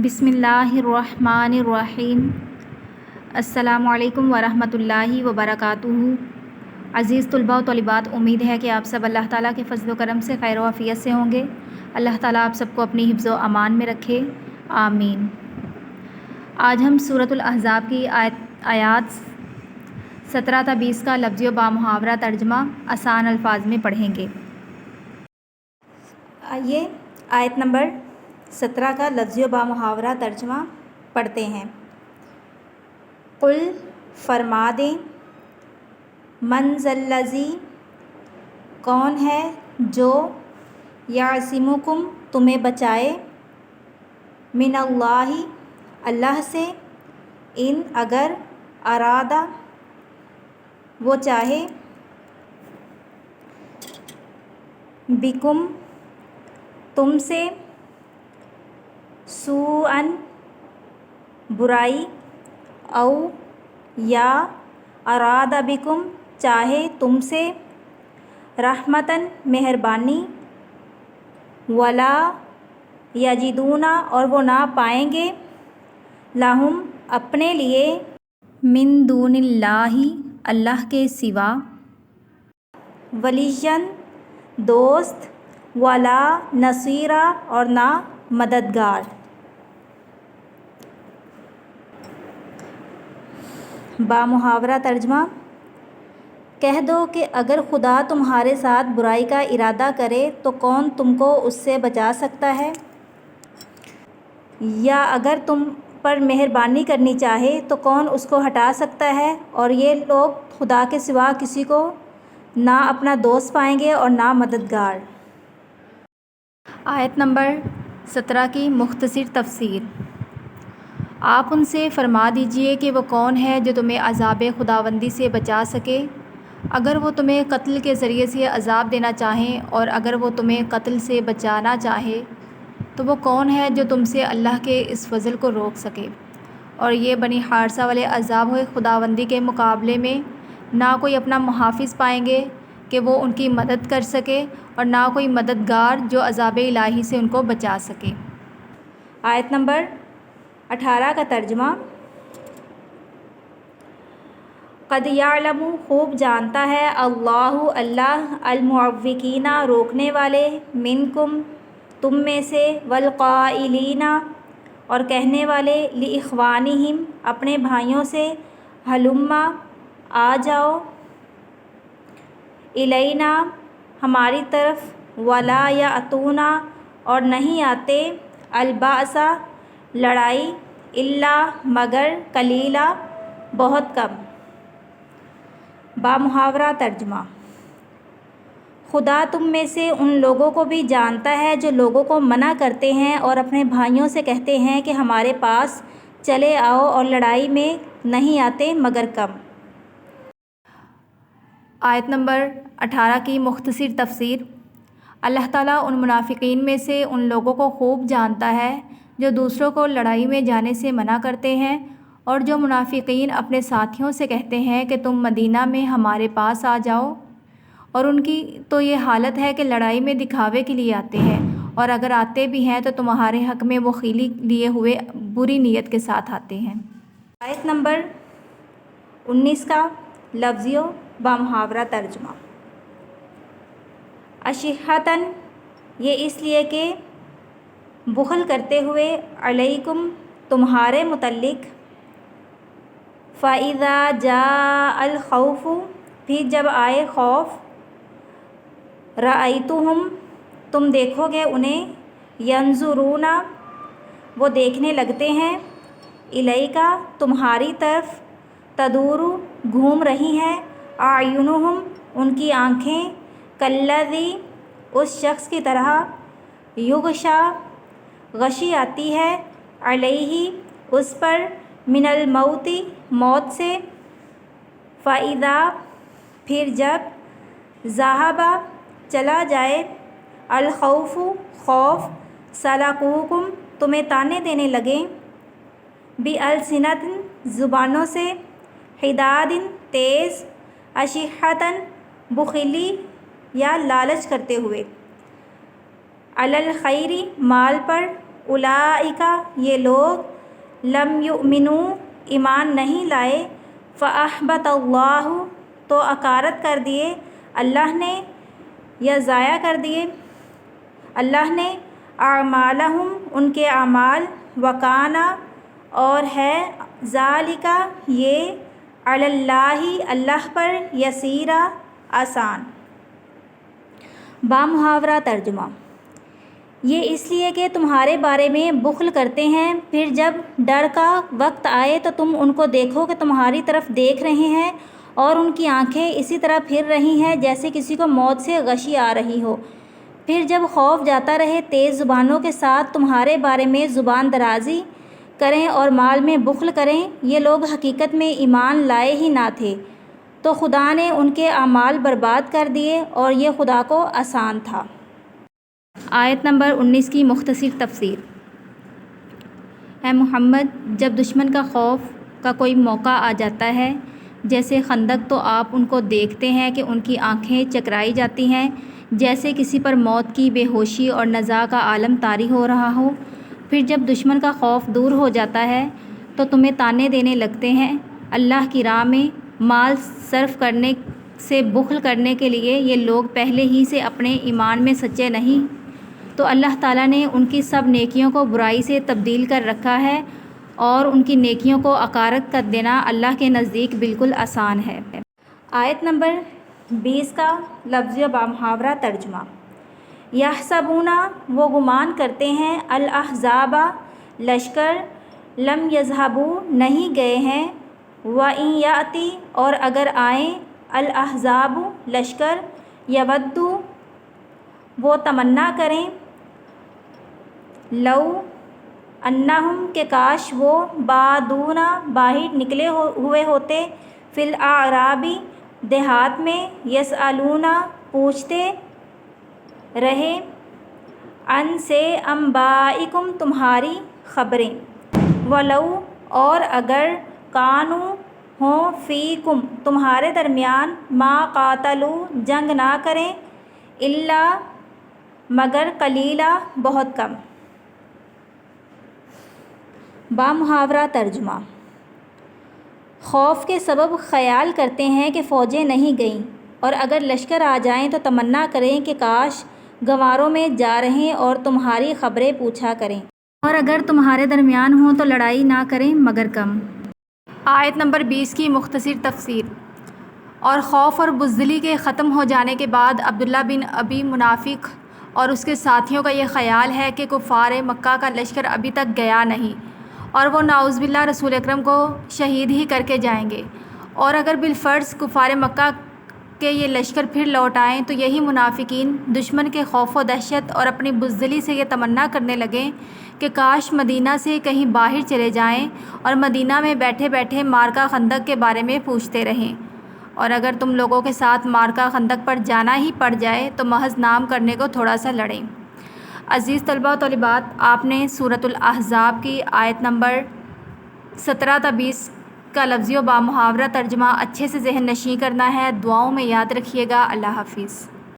بسم اللہ الرحمن الرحیم۔ السلام علیکم ورحمۃ اللہ وبرکاتہ۔ عزیز طلباء و طالبات، امید ہے کہ آپ سب اللہ تعالیٰ کے فضل و کرم سے خیر و عافیت سے ہوں گے۔ اللہ تعالیٰ آپ سب کو اپنی حفظ و امان میں رکھے، آمین۔ آج ہم سورۃ الاحزاب کی آیات 17 تا 20 کا لفظی و بامحاورہ ترجمہ آسان الفاظ میں پڑھیں گے۔ آئیے آیت نمبر 17 کا لفظی و بامحاورہ ترجمہ پڑھتے ہیں۔ قل، فرما دیں، من ذا الذی، کون ہے جو یعصمکم، تمہیں بچائے، من اللہ، اللہ سے، ان، اگر، ارادہ، وہ چاہے، بکم، تم سے، سوءً، برائی، او، یا، ارادہ بکم، چاہے تم سے، رحمتاً، مہربانی، ولا یجدون، اور وہ نہ پائیں گے، لہم، اپنے لیے، من دون اللہ، اللہ کے سوا، ولیًّا، دوست، ولا نصیرا، اور نہ مددگار۔ بامحاورہ ترجمہ: کہہ دو کہ اگر خدا تمہارے ساتھ برائی کا ارادہ کرے تو کون تم کو اس سے بچا سکتا ہے؟ یا اگر تم پر مہربانی کرنی چاہے تو کون اس کو ہٹا سکتا ہے؟ اور یہ لوگ خدا کے سوا کسی کو نہ اپنا دوست پائیں گے اور نہ مددگار۔ آیت نمبر 17 کی مختصر تفسیر۔ آپ ان سے فرما دیجئے کہ وہ کون ہے جو تمہیں عذاب خداوندی سے بچا سکے، اگر وہ تمہیں قتل کے ذریعے سے عذاب دینا چاہیں، اور اگر وہ تمہیں قتل سے بچانا چاہے تو وہ کون ہے جو تم سے اللہ کے اس فضل کو روک سکے؟ اور یہ بنی حارثہ والے عذاب خداوندی کے مقابلے میں نہ کوئی اپنا محافظ پائیں گے کہ وہ ان کی مدد کر سکے، اور نہ کوئی مددگار جو عذاب الہی سے ان کو بچا سکے۔ آیت نمبر 18 کا ترجمہ۔ قد یعلم، خوب جانتا ہے، اللہ، اللہ، المعوقین، روکنے والے، منکم، تم میں سے، والقائلین، اور کہنے والے، لاخوانہم، اپنے بھائیوں سے، ہلم، آ جاؤ، الینا، ہماری طرف، ولا یأتون، اور نہیں آتے، البأس، لڑائی، الا، مگر، قلیلا، بہت کم۔ بامحاورہ ترجمہ: خدا تم میں سے ان لوگوں کو بھی جانتا ہے جو لوگوں کو منع کرتے ہیں اور اپنے بھائیوں سے کہتے ہیں کہ ہمارے پاس چلے آؤ، اور لڑائی میں نہیں آتے مگر کم۔ آیت نمبر 18 کی مختصر تفسیر۔ اللہ تعالیٰ ان منافقین میں سے ان لوگوں کو خوب جانتا ہے جو دوسروں کو لڑائی میں جانے سے منع کرتے ہیں، اور جو منافقین اپنے ساتھیوں سے کہتے ہیں کہ تم مدینہ میں ہمارے پاس آ جاؤ، اور ان کی تو یہ حالت ہے کہ لڑائی میں دکھاوے کے لیے آتے ہیں، اور اگر آتے بھی ہیں تو تمہارے حق میں وہ خیلی لیے ہوئے بری نیت کے ساتھ آتے ہیں۔ آیت نمبر 19 کا لفظی و بامحاورہ ترجمہ۔ اشحۃً، یہ اس لیے کہ بخل کرتے ہوئے، علیکم، تمہارے متعلق، فَإِذَا جَاءَ الْخَوْفُ، پھر جب آئے خوف، رَأَيْتُهُمْ، تم دیکھو گے انہیں، يَنظُرُونَ، وہ دیکھنے لگتے ہیں، إِلَيْكَ، تمہاری طرف، تدور، گھوم رہی ہیں، أَعْيُنُهُمْ، ان کی آنکھیں، كالذی، اس شخص کی طرح، يغشى، غشی آتی ہے، علیہ، اس پر، من الموت، موت سے، فَإِذَا، پھر جب، ذَهَبَ، چلا جائے، الخوف، خوف، سَلَقُوكُم، تمہیں طعنے دینے لگیں، بِأَلْسِنَةٍ، زبانوں سے، حِدَادٍ، تیز، أَشِحَّةً، بخیلی یا لالچ کرتے ہوئے، علی الخیر، مال پر، اولئک یہ لوگ لم یؤمنوا ایمان نہیں لائے فاحبط اللہ تو اکارت کر دیے اللہ نے یا ضائع کر دیے اللہ نے اعمالہم ان کے اعمال وکان اور ہے ذالک یہ علی اللہ اللہ پر یسیرا آسان۔ بامحاورہ ترجمہ۔ یہ اس لیے کہ تمہارے بارے میں بخل کرتے ہیں، پھر جب ڈر کا وقت آئے تو تم ان کو دیکھو کہ تمہاری طرف دیکھ رہے ہیں اور ان کی آنکھیں اسی طرح پھر رہی ہیں جیسے کسی کو موت سے غشی آ رہی ہو۔ پھر جب خوف جاتا رہے تیز زبانوں کے ساتھ تمہارے بارے میں زبان درازی کریں اور مال میں بخل کریں، یہ لوگ حقیقت میں ایمان لائے ہی نہ تھے، تو خدا نے ان کے اعمال برباد کر دیے اور یہ خدا کو آسان تھا۔ آیت نمبر 19 کی مختصر تفسیر۔ اے محمد، جب دشمن کا خوف کا کوئی موقع آ جاتا ہے جیسے خندق، تو آپ ان کو دیکھتے ہیں کہ ان کی آنکھیں چکرائی جاتی ہیں جیسے کسی پر موت کی بے ہوشی اور نزاع کا عالم طاری ہو رہا ہو۔ پھر جب دشمن کا خوف دور ہو جاتا ہے تو تمہیں طعنے دینے لگتے ہیں۔ اللہ کی راہ میں مال صرف کرنے سے بخل کرنے کے لیے یہ لوگ پہلے ہی سے اپنے ایمان میں سچے نہیں، تو اللہ تعالیٰ نے ان کی سب نیکیوں کو برائی سے تبدیل کر رکھا ہے اور ان کی نیکیوں کو اکارت کر دینا اللہ کے نزدیک بالکل آسان ہے۔ آیت نمبر 20 کا لفظی و بامحاورہ ترجمہ۔ یحسبون وہ گمان کرتے ہیں الاحزاب لشکر لم یذہبوا نہیں گئے ہیں وَإِن یأتی اور اگر آئیں الاحزاب لشکر یودوا وہ تمنا کریں لو انہم کہ کاش وہ بادون باہر نکلے ہوئے ہوتے فی الاعراب دیہات میں یسألون پوچھتے رہے ان سے انبائکم تمہاری خبریں ولو اور اگر کانوا ہوں فیکم تمہارے درمیان ما قاتلوا جنگ نہ کریں الا مگر قلیلا بہت کم۔ بامحاورہ ترجمہ۔ خوف کے سبب خیال کرتے ہیں کہ فوجیں نہیں گئیں، اور اگر لشکر آ جائیں تو تمنا کریں کہ کاش گنواروں میں جا رہیں اور تمہاری خبریں پوچھا کریں، اور اگر تمہارے درمیان ہوں تو لڑائی نہ کریں مگر کم۔ آیت نمبر 20 کی مختصر تفسیر۔ اور خوف اور بزدلی کے ختم ہو جانے کے بعد عبداللہ بن ابی منافق اور اس کے ساتھیوں کا یہ خیال ہے کہ کفار مکہ کا لشکر ابھی تک گیا نہیں اور وہ نعوذ باللہ رسول اکرم کو شہید ہی کر کے جائیں گے، اور اگر بالفرض کفار مکہ کے یہ لشکر پھر لوٹ آئیں تو یہی منافقین دشمن کے خوف و دہشت اور اپنی بزدلی سے یہ تمنا کرنے لگیں کہ کاش مدینہ سے کہیں باہر چلے جائیں اور مدینہ میں بیٹھے بیٹھے معرکہ خندق کے بارے میں پوچھتے رہیں، اور اگر تم لوگوں کے ساتھ معرکہ خندق پر جانا ہی پڑ جائے تو محض نام کرنے کو تھوڑا سا لڑیں۔ عزیز طلباء و طالبات، آپ نے سورۃ الاحزاب کی آیت نمبر 17 تا 20 کا لفظی و بامحاورہ ترجمہ اچھے سے ذہن نشین کرنا ہے۔ دعاؤں میں یاد رکھیے گا۔ اللہ حافظ۔